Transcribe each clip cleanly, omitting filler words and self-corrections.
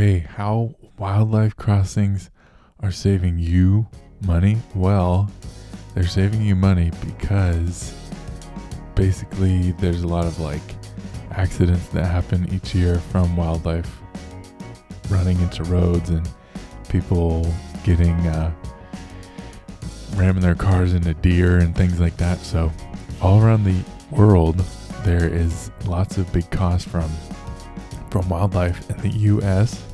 Okay, how wildlife crossings are saving you money? Well, they're saving you money because basically there's a lot of accidents that happen each year from wildlife running into roads and people getting ramming their cars into deer and things like that. So all around the world there is lots of big costs from wildlife, and the US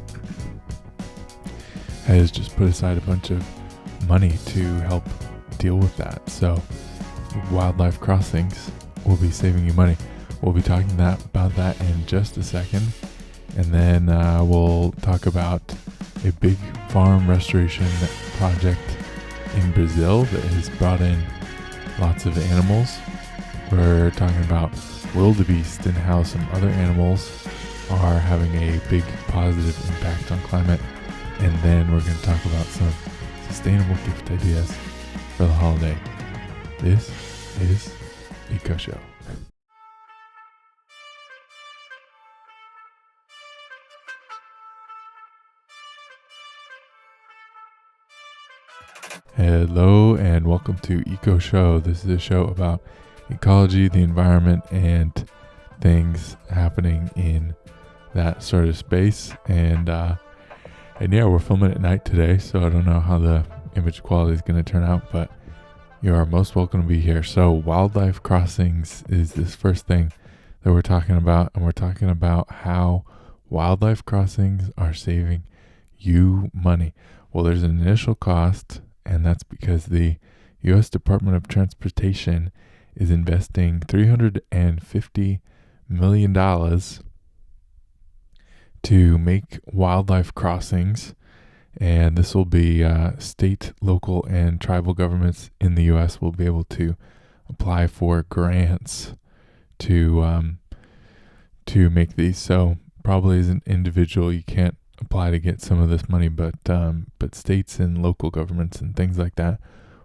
has just put aside a bunch of money to help deal with that. So wildlife crossings will be saving you money. We'll be talking about that in just a second, and then we'll talk about a big farm restoration project in Brazil that has brought in lots of animals. We're talking about wildebeest and how some other animals are having a big positive impact on climate. And then we're going to talk about some sustainable gift ideas for the holiday. This is Eco Show. Hello and welcome to Eco Show. This is a show about ecology, the environment, and things happening in that sort of space. And yeah, we're filming at night today, so I don't know how the image quality is going to turn out, but you are most welcome to be here. So wildlife crossings is this first thing that we're talking about, and we're talking about how wildlife crossings are saving you money. Well, there's an initial cost, and that's because the U.S. Department of Transportation is investing $350 million to make wildlife crossings, and this will be state, local, and tribal governments in the U.S. will be able to apply for grants to make these. So probably as an individual, you can't apply to get some of this money, but states and local governments and things like that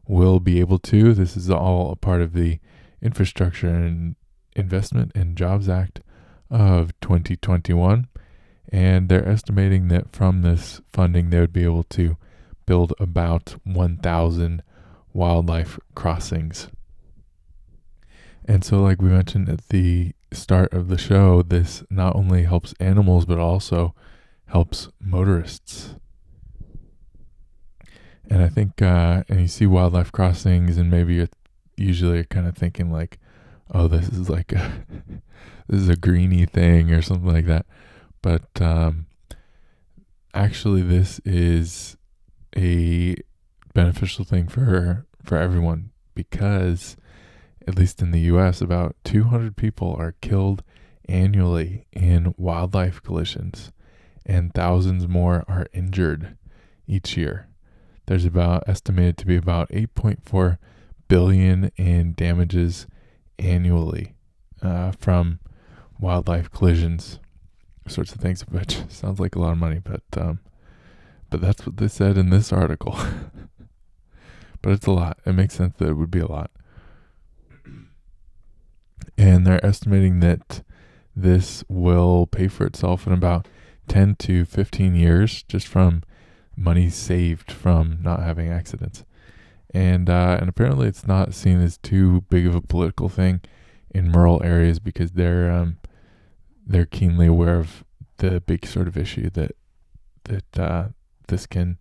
will be able to. This is all a part of the Infrastructure and Investment and Jobs Act of 2021. And they're estimating that from this funding, they would be able to build about 1,000 wildlife crossings. And so, like we mentioned at the start of the show, this not only helps animals, but also helps motorists. And I think, and you see wildlife crossings, and maybe you're usually kind of thinking like, oh, this is like this is a greenie thing or something like that. But actually, this is a beneficial thing for everyone, because at least in the U.S., about 200 people are killed annually in wildlife collisions, and thousands more are injured each year. There's estimated to be about 8.4 billion in damages annually from wildlife collisions. Sorts of things, which sounds like a lot of money, but that's what they said in this article. But it's a lot. It makes sense that it would be a lot. And they're estimating that this will pay for itself in about 10 to 15 years, just from money saved from not having accidents. And apparently it's not seen as too big of a political thing in rural areas, because they're keenly aware of the big sort of issue that this can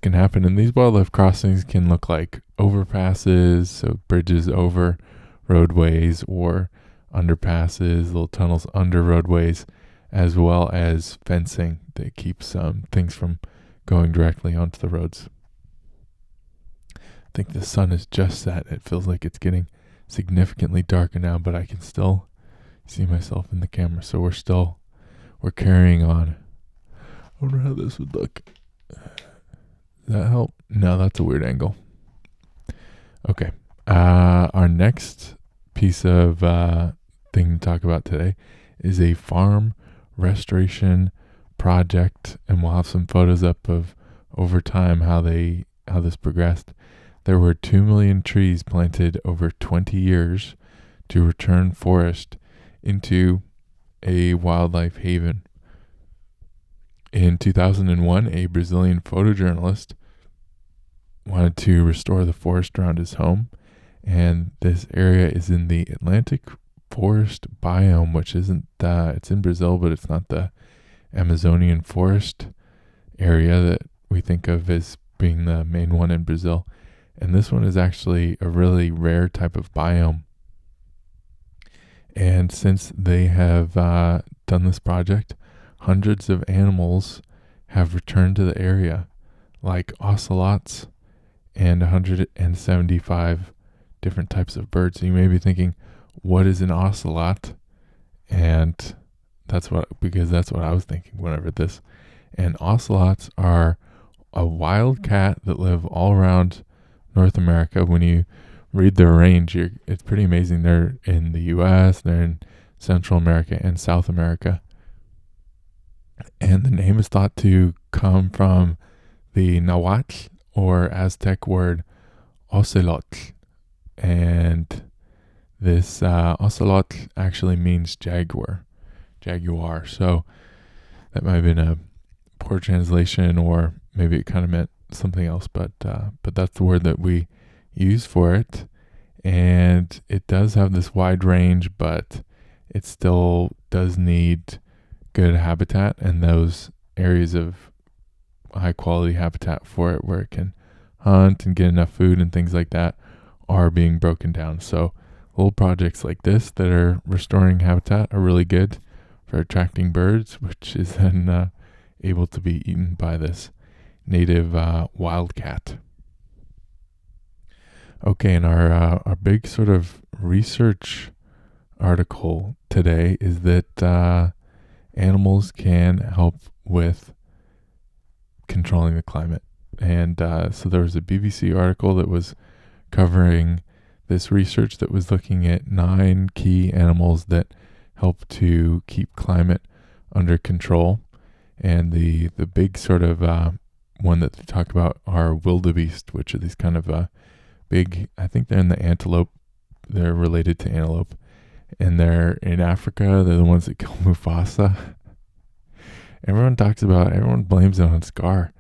happen. And these wildlife crossings can look like overpasses, so bridges over roadways, or underpasses, little tunnels under roadways, as well as fencing that keeps things from going directly onto the roads. I think the sun is just set. It feels like it's getting significantly darker now, but I can still see myself in the camera, so we're carrying on. I wonder how this would look. Does that help? No, that's a weird angle. Okay. Our next piece of thing to talk about today is a farm restoration project, and we'll have some photos up of over time how this progressed. There were 2 million trees planted over 20 years to return forest into a wildlife haven. In In 2001, a Brazilian photojournalist wanted to restore the forest around his home, and this area is in the Atlantic forest biome, which isn't it's in Brazil, but it's not the Amazonian forest area that we think of as being the main one in Brazil. And this one is actually a really rare type of biome. And since they have done this project, hundreds of animals have returned to the area, like ocelots and 175 different types of birds. So you may be thinking, what is an ocelot? And that's what I was thinking when I read this. And ocelots are a wild cat that live all around North America. When you read their range, it's pretty amazing. They're in the US, they're in Central America and South America. And the name is thought to come from the Nahuatl or Aztec word ocelot. And this ocelot actually means jaguar. So that might have been a poor translation, or maybe it kind of meant something else, but that's the word that we use for it. And it does have this wide range, but it still does need good habitat, and those areas of high quality habitat for it where it can hunt and get enough food and things like that are being broken down. So little projects like this that are restoring habitat are really good for attracting birds, which is then able to be eaten by this native wildcat. Okay, and our big sort of research article today is that animals can help with controlling the climate. And so there was a BBC article that was covering this research that was looking at 9 key animals that help to keep climate under control. And the big sort of one that they talk about are wildebeest, which are these kind of big, I think they're in the antelope, they're related to antelope. And they're in Africa, they're the ones that kill Mufasa. Everyone blames it on Scar.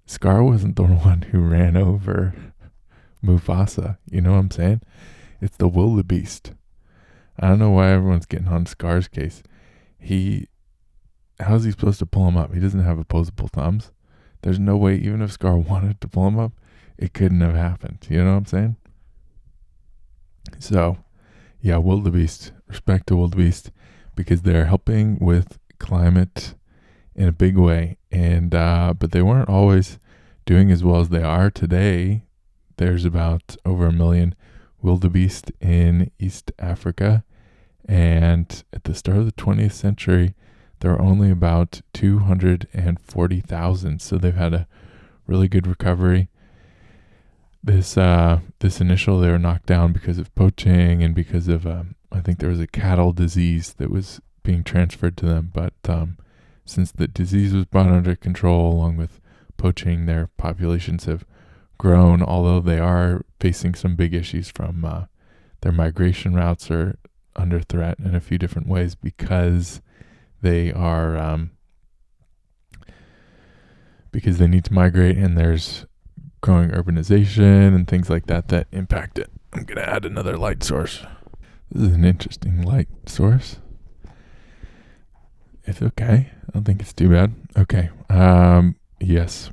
Scar wasn't the one who ran over Mufasa. You know what I'm saying? It's the wildebeest. I don't know why everyone's getting on Scar's case. How's he supposed to pull him up? He doesn't have opposable thumbs. There's no way, even if Scar wanted to pull him up, it couldn't have happened. You know what I'm saying? So, yeah, wildebeest. Respect to wildebeest, because they're helping with climate in a big way. And but they weren't always doing as well as they are today. There's about over 1 million wildebeest in East Africa. And at the start of the 20th century, there were only about 240,000. So they've had a really good recovery. This initial, they were knocked down because of poaching and because of, I think there was a cattle disease that was being transferred to them. But since the disease was brought under control along with poaching, their populations have grown, although they are facing some big issues from their migration routes are under threat in a few different ways because they are because they need to migrate, and there's growing urbanization and things like that impact it. I'm going to add another light source. This is an interesting light source. It's okay. I don't think it's too bad. Okay. Yes.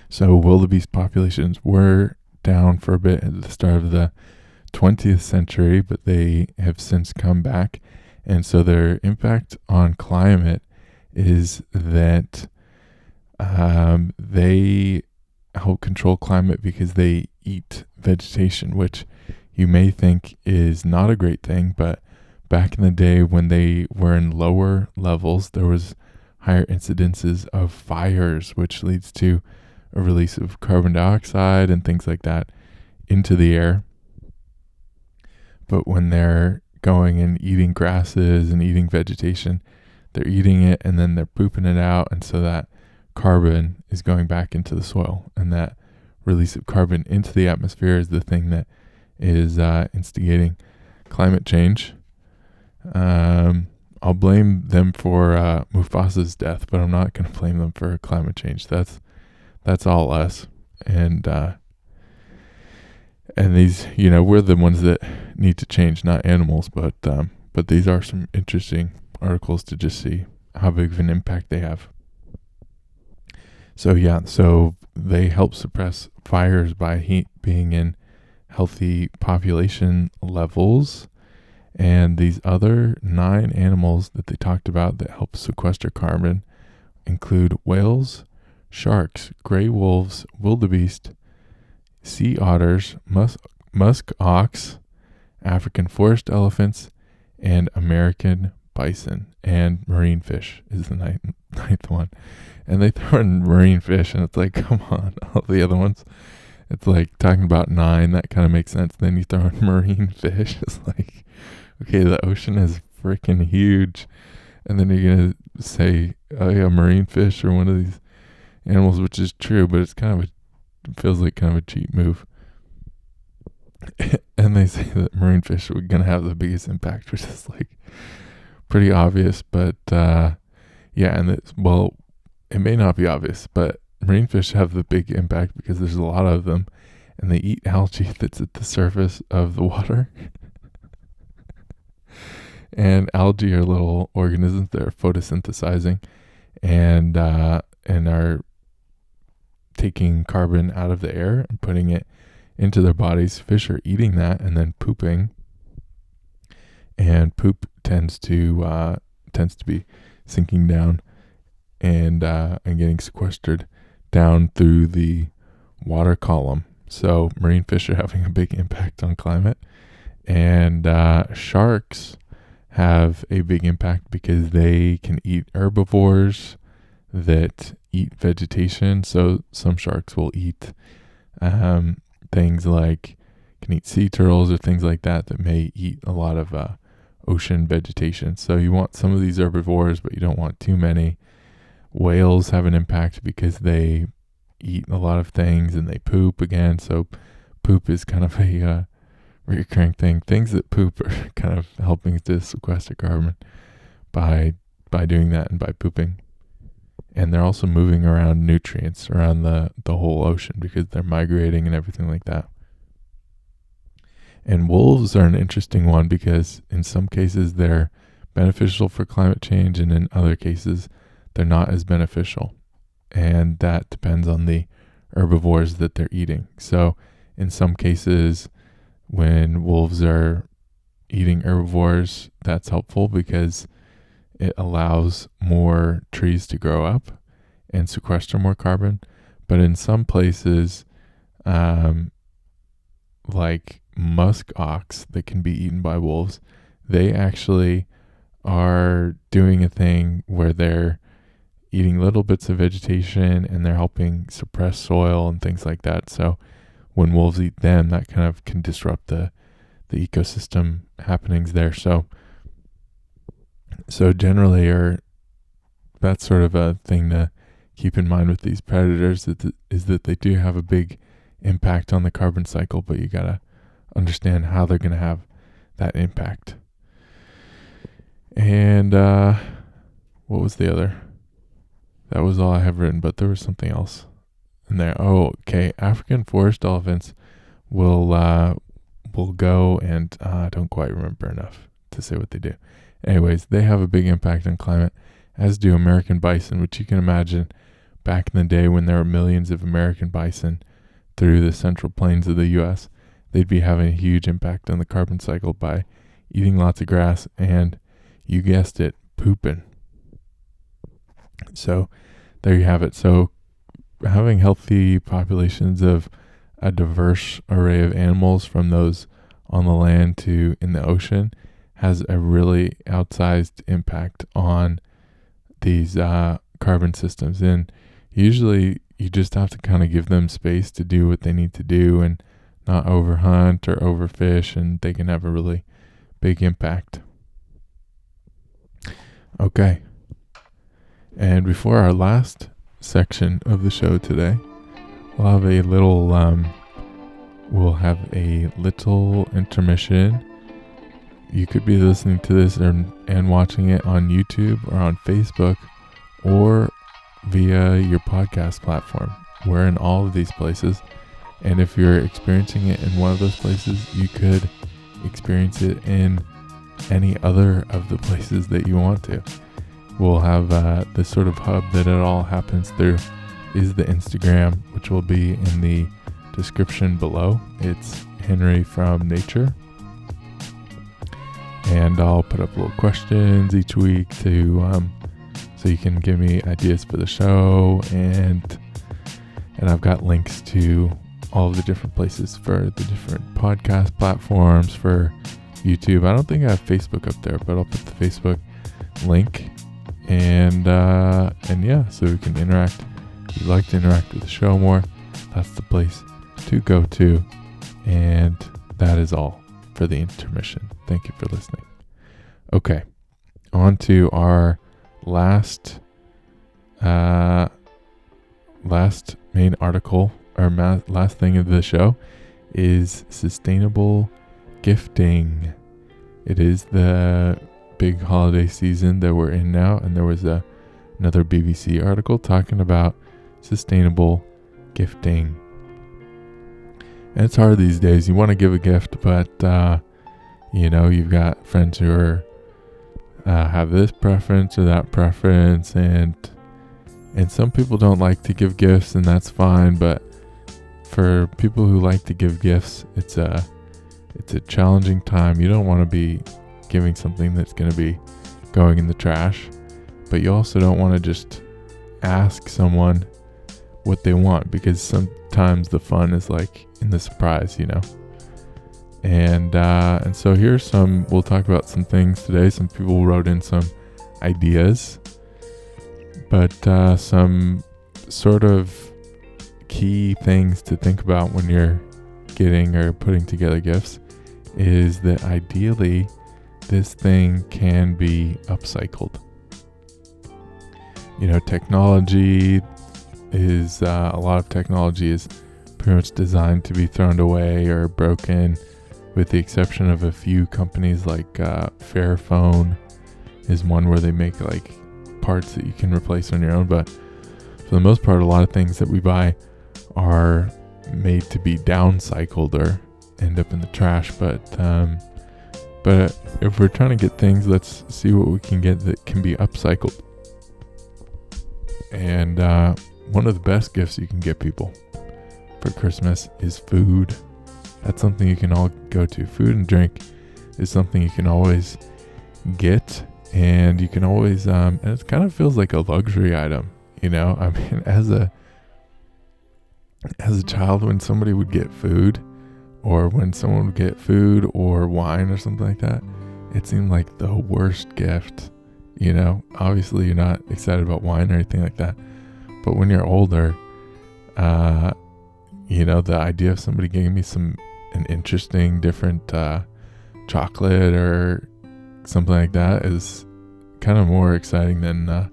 So wildebeest populations were down for a bit at the start of the 20th century, but they have since come back. And so their impact on climate is that they help control climate because they eat vegetation, which you may think is not a great thing, but back in the day when they were in lower levels, there was higher incidences of fires, which leads to a release of carbon dioxide and things like that into the air. But when they're going and eating grasses and eating vegetation, they're eating it and then they're pooping it out, and so that carbon is going back into the soil, and that release of carbon into the atmosphere is the thing that is instigating climate change. I'll blame them for Mufasa's death, but I'm not going to blame them for climate change. That's all us, and these, we're the ones that need to change, not animals. But these are some interesting articles to just see how big of an impact they have. So they help suppress fires by being in healthy population levels. And these other 9 animals that they talked about that help sequester carbon include whales, sharks, gray wolves, wildebeest, sea otters, musk ox, African forest elephants, and American bison. And marine fish is the ninth one. And they throw in marine fish, and it's like, come on, all the other ones. It's like talking about 9, that kind of makes sense. Then you throw in marine fish. It's like, okay, the ocean is freaking huge. And then you're going to say, oh yeah, marine fish are one of these animals, which is true, but it's it feels like kind of a cheap move. And they say that marine fish are going to have the biggest impact, which is like pretty obvious. But it may not be obvious, but marine fish have the big impact because there's a lot of them, and they eat algae that's at the surface of the water. And algae are little organisms that are photosynthesizing and are taking carbon out of the air and putting it into their bodies. Fish are eating that and then pooping, and poop tends to be sinking down and getting sequestered down through the water column. So marine fish are having a big impact on climate, and sharks have a big impact because they can eat herbivores that eat vegetation. So some sharks will eat things like, can eat sea turtles or things like that may eat a lot of ocean vegetation. So you want some of these herbivores, but you don't want too many. Whales have an impact because they eat a lot of things and they poop again. So poop is kind of a recurring thing. Things that poop are kind of helping to sequester carbon by doing that and by pooping. And they're also moving around nutrients around the whole ocean because they're migrating and everything like that. And wolves are an interesting one because in some cases they're beneficial for climate change, and in other cases they're not as beneficial. And that depends on the herbivores that they're eating. So in some cases, when wolves are eating herbivores, that's helpful because it allows more trees to grow up and sequester more carbon. But in some places, like musk ox that can be eaten by wolves, they actually are doing a thing where they're eating little bits of vegetation and they're helping suppress soil and things like that. So when wolves eat them, that kind of can disrupt the ecosystem happenings there. So generally, that's sort of a thing to keep in mind with these predators, is that they do have a big impact on the carbon cycle, but you gotta understand how they're gonna have that impact. And what was the other? That was all I have written, but there was something else in there. Oh, okay. African forest elephants will go, and I don't quite remember enough to say what they do. Anyways, they have a big impact on climate, as do American bison, which you can imagine back in the day when there were millions of American bison through the central plains of the U.S., they'd be having a huge impact on the carbon cycle by eating lots of grass and, you guessed it, pooping. So there you have it. So having healthy populations of a diverse array of animals, from those on the land to in the ocean, has a really outsized impact on these carbon systems. And usually you just have to kind of give them space to do what they need to do and not overhunt or overfish, and they can have a really big impact. Okay. And before our last section of the show today, we'll have a little intermission you could be listening to this and watching it on YouTube or on Facebook or via your podcast platform. We're in all of these places. And if you're experiencing it in one of those places, you could experience it in any other of the places that you want to. We'll have this sort of hub that it all happens through is the Instagram, which will be in the description below. It's henryfromnature. And I'll put up little questions each week to so you can give me ideas for the show, and I've got links to all of the different places for the different podcast platforms, for YouTube. I don't think I have Facebook up there, but I'll put the Facebook link, and yeah, so we can interact. If you'd like to interact with the show more, that's the place to go to. And that is all for the intermission. Thank you for listening. Okay, on to our last main article, or last thing of the show, is sustainable gifting. It is the big holiday season that we're in now, and there was another BBC article talking about sustainable gifting. And it's hard these days. You want to give a gift, but you've got friends who are have this preference or that preference, and some people don't like to give gifts, and that's fine. But for people who like to give gifts, it's a challenging time. You don't want to be giving something that's going to be going in the trash, but you also don't want to just ask someone what they want, because sometimes the fun is like in the surprise, And so here's we'll talk about some things today. Some people wrote in some ideas, but some sort of key things to think about when you're getting or putting together gifts is that ideally this thing can be upcycled. Technology is, a lot of technology is pretty much designed to be thrown away or broken, with the exception of a few companies like Fairphone is one where they make like parts that you can replace on your own. But for the most part, a lot of things that we buy are made to be downcycled or end up in the trash. But if we're trying to get things, let's see what we can get that can be upcycled. And one of the best gifts you can get people for Christmas is food. That's something you can all go to. Food and drink is something you can always get, and you can always, and it kind of feels like a luxury item, I mean, as a child, when somebody would get food, or when someone would get food or wine or something like that, it seemed like the worst gift, Obviously you're not excited about wine or anything like that, but when you're older, the idea of somebody giving me an interesting, different chocolate or something like that is kind of more exciting than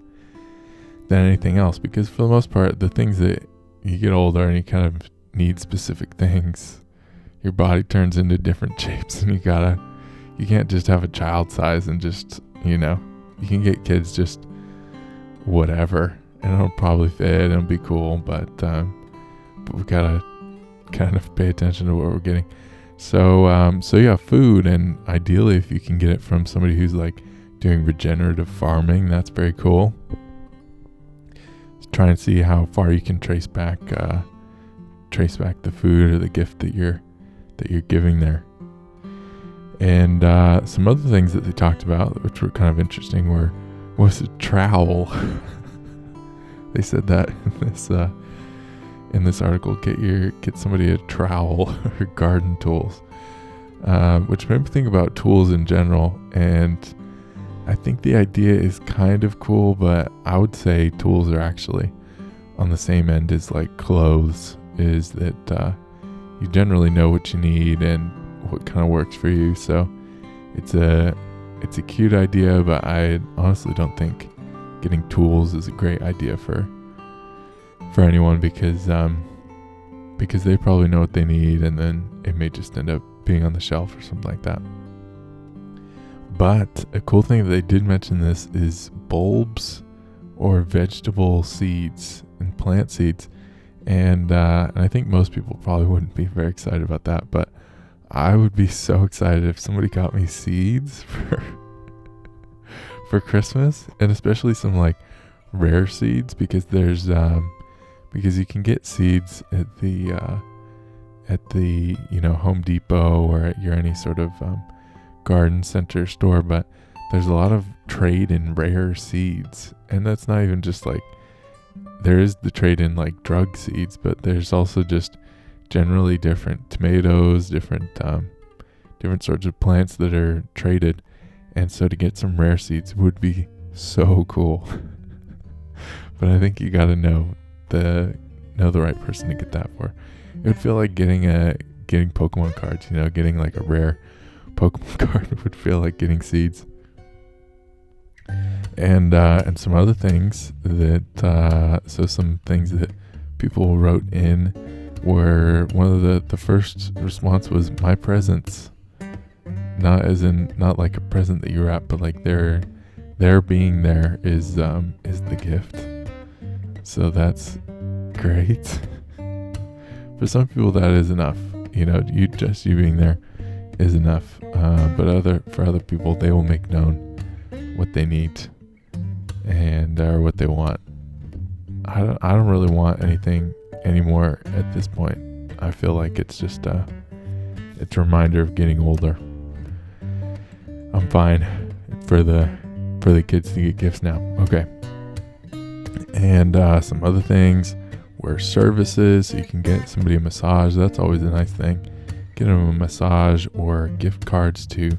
anything else. Because for the most part, the things that you get older and you kind of need specific things, your body turns into different shapes, and you can't just have a child size and just, you can get kids just whatever, and it'll probably fit and it'll be cool, but we gotta kind of pay attention to what we're getting. So yeah, food, and ideally if you can get it from somebody who's like doing regenerative farming, that's very cool. Try and see how far you can trace back the food or the gift that you're giving there. And some other things that they talked about, which were kind of interesting, was a trowel. They said that in this article, get somebody a trowel or garden tools, which made me think about tools in general. And I think the idea is kind of cool, but I would say tools are actually on the same end as like clothes, is that you generally know what you need and what kind of works for you. So it's a cute idea, but I honestly don't think getting tools is a great idea for anyone, because they probably know what they need, and then it may just end up being on the shelf or something like that. But a cool thing that they did mention this is bulbs or vegetable seeds and plant seeds. And I think most people probably wouldn't be very excited about that, but I would be so excited if somebody got me seeds for Christmas, and especially some like rare seeds, because there's because you can get seeds at the Home Depot or at your any sort of garden center store, but there's a lot of trade in rare seeds, and that's not even just like, there is the trade in like drug seeds, but there's also just generally different tomatoes, different sorts of plants that are traded. And so to get some rare seeds would be so cool. But I think you got to know the right person to get that for. It would feel like getting Pokemon cards, getting like a rare Pokemon card would feel like getting seeds. And some other things that some things that people wrote in were, one of the first response was my presents. Not like a present that you wrap, but like their being there is the gift. So that's great. For some people that is enough. You being there is enough. But for other people, they will make known what they need and or what they want. I don't really want anything anymore at this point. I feel like it's just it's a reminder of getting older. I'm fine for the kids to get gifts now. Okay. And some other things were services. So you can get somebody a massage. That's always a nice thing. Get them a massage or gift cards to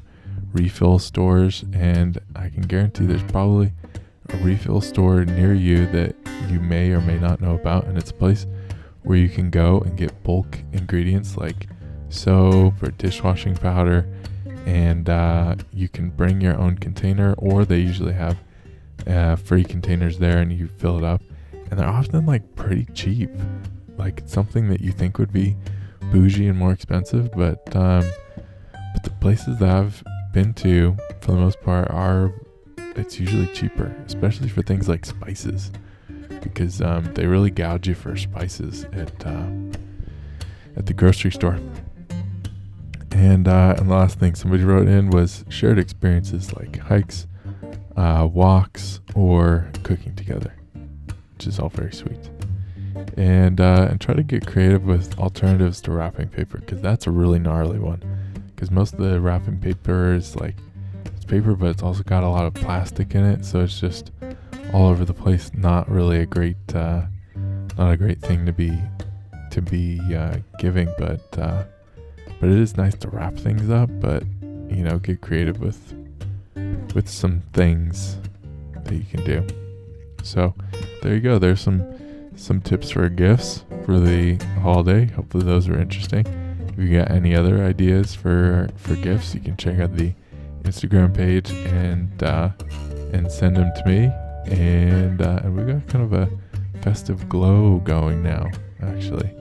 refill stores. And I can guarantee there's probably a refill store near you that you may or may not know about. And it's a place where you can go and get bulk ingredients like soap or dishwashing powder. And you can bring your own container, or they usually have free containers there, and you fill it up. And they're often like pretty cheap, like something that you think would be bougie and more expensive. But the places that I've been to, for the most part, it's usually cheaper, especially for things like spices, because they really gouge you for spices at the grocery store. And the last thing somebody wrote in was shared experiences like hikes, walks, or cooking together, which is all very sweet. And try to get creative with alternatives to wrapping paper, because that's a really gnarly one. Because most of the wrapping paper is like, it's paper, but it's also got a lot of plastic in it, so it's just all over the place. Not really a great, not a great thing to be giving, but it is nice to wrap things up, but get creative with some things that you can do. So there you go. There's some tips for gifts for the holiday. Hopefully those are interesting. If you got any other ideas for gifts, you can check out the Instagram page and send them to me. And we got kind of a festive glow going now, actually.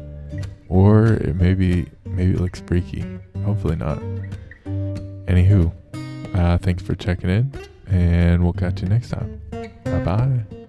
Or maybe it looks freaky. Hopefully not. Anywho, thanks for checking in, and we'll catch you next time. Bye-bye.